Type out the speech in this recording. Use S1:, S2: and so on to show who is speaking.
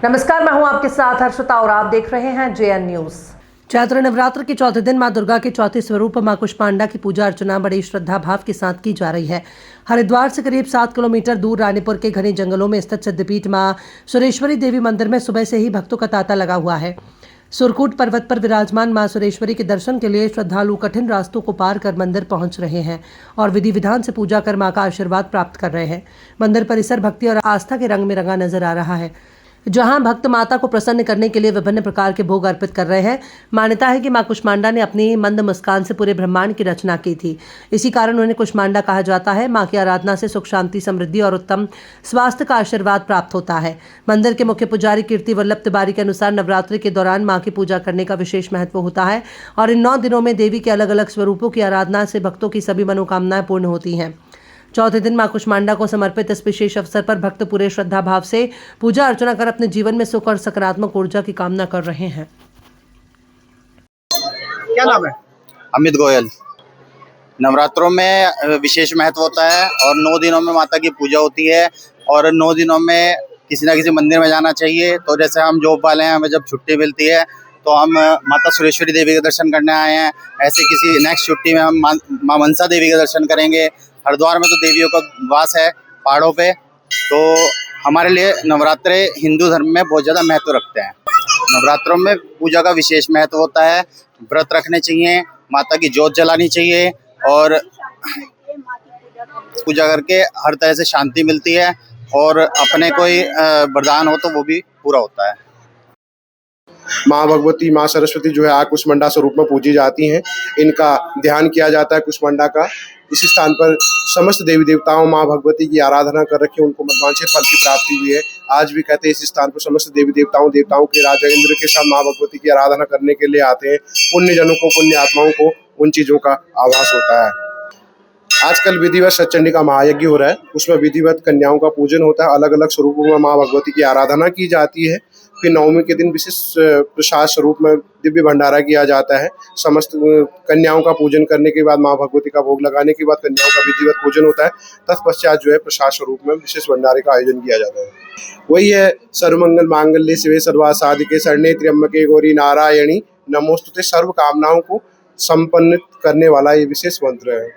S1: नमस्कार, मैं हूं आपके साथ हर्षिता और आप देख रहे हैं JN न्यूज। चैत्र नवरात्र के चौथे दिन मां दुर्गा के चौथे स्वरूप मां कुष्मांडा की पूजा अर्चना बड़ी श्रद्धा भाव के साथ की जा रही है। हरिद्वार से करीब 7 किलोमीटर दूर रानीपुर के घने जंगलों में स्थित सिद्धपीठ मां सुरेश्वरी देवी मंदिर में सुबह से ही भक्तों का तांता लगा हुआ है। सुरकूट पर्वत पर विराजमान मां सुरेश्वरी के दर्शन के लिए श्रद्धालु कठिन रास्तों को पार कर मंदिर पहुंच रहे हैं और विधि विधान से पूजा कर मां का आशीर्वाद प्राप्त कर रहे हैं। मंदिर परिसर भक्ति और आस्था के रंग में रंगा नजर आ रहा है, जहां भक्त माता को प्रसन्न करने के लिए विभिन्न प्रकार के भोग अर्पित कर रहे हैं। मान्यता है कि मां कुष्मांडा ने अपनी मंद मुस्कान से पूरे ब्रह्मांड की रचना की थी, इसी कारण उन्हें कुष्मांडा कहा जाता है। मां की आराधना से सुख शांति समृद्धि और उत्तम स्वास्थ्य का आशीर्वाद प्राप्त होता है। मंदिर के मुख्य पुजारी कीर्ति वल्लभ तिवारी के अनुसार नवरात्रि के दौरान मां की पूजा करने का विशेष महत्व होता है और इन 9 दिनों में देवी के अलग अलग स्वरूपों की आराधना से भक्तों की सभी मनोकामनाएं पूर्ण होती हैं। चौथे दिन मां कुष्मांडा को समर्पित इस विशेष अवसर पर भक्त पूरे श्रद्धा भाव से पूजा अर्चना कर अपने जीवन में सुख और सकारात्मक ऊर्जा की कामना कर रहे हैं।
S2: क्या नाम है?
S3: अमित गोयल। नवरात्रों में विशेष महत्व होता है और 9 दिनों में माता की पूजा होती है और 9 दिनों में किसी ना किसी मंदिर में जाना चाहिए। तो जैसे हम जॉब वाले हैं, हमें जब छुट्टी मिलती है तो हम माता सुरेश्वरी देवी के दर्शन करने आए हैं। ऐसे किसी नेक्स्ट छुट्टी में हम माँ मनसा देवी के दर्शन करेंगे। हरिद्वार में तो देवियों का वास है पहाड़ों पे, तो हमारे लिए नवरात्रे हिंदू धर्म में बहुत ज़्यादा महत्व रखते हैं। नवरात्रों में पूजा का विशेष महत्व होता है। व्रत रखने चाहिए, माता की जोत जलानी चाहिए और पूजा करके हर तरह से शांति मिलती है और अपने कोई वरदान हो तो वो भी पूरा होता है।
S2: माँ भगवती, माँ सरस्वती जो है आज कुष्मांडा स्वरूप में पूजी जाती हैं। इनका ध्यान किया जाता है कुष्मांडा का। इस स्थान पर समस्त देवी देवताओं माँ भगवती की आराधना कर रखी है, उनको मनवांछित फल की प्राप्ति हुई है। आज भी कहते हैं इस स्थान पर समस्त देवी देवताओं के राजा इंद्र के साथ माँ भगवती की आराधना करने के लिए आते हैं। पुण्य जनों को, पुण्य आत्माओं को उन चीजों का आभास होता है। आजकल विधिवत सतचंडी का महायज्ञ हो रहा है, उसमें विधिवत कन्याओं का पूजन होता है। अलग अलग स्वरूपों में माँ भगवती की आराधना की जाती है। फिर नवमी के दिन विशेष प्रसाद स्वरूप में दिव्य भंडारा किया जाता है। समस्त कन्याओं का पूजन करने के बाद, माँ भगवती का भोग लगाने के बाद कन्याओं का विधिवत पूजन होता है। तत्पश्चात जो है प्रसाद स्वरूप में विशेष भंडारे का आयोजन किया जाता है। वही है सर्वमंगल मांगल्ये शिवे सर्वार्थ साधिके शरण्ये त्र्यंबके गौरी नारायणी नमोस्तुते। सर्व कामनाओं को संपन्न करने वाला ये विशेष मंत्र है।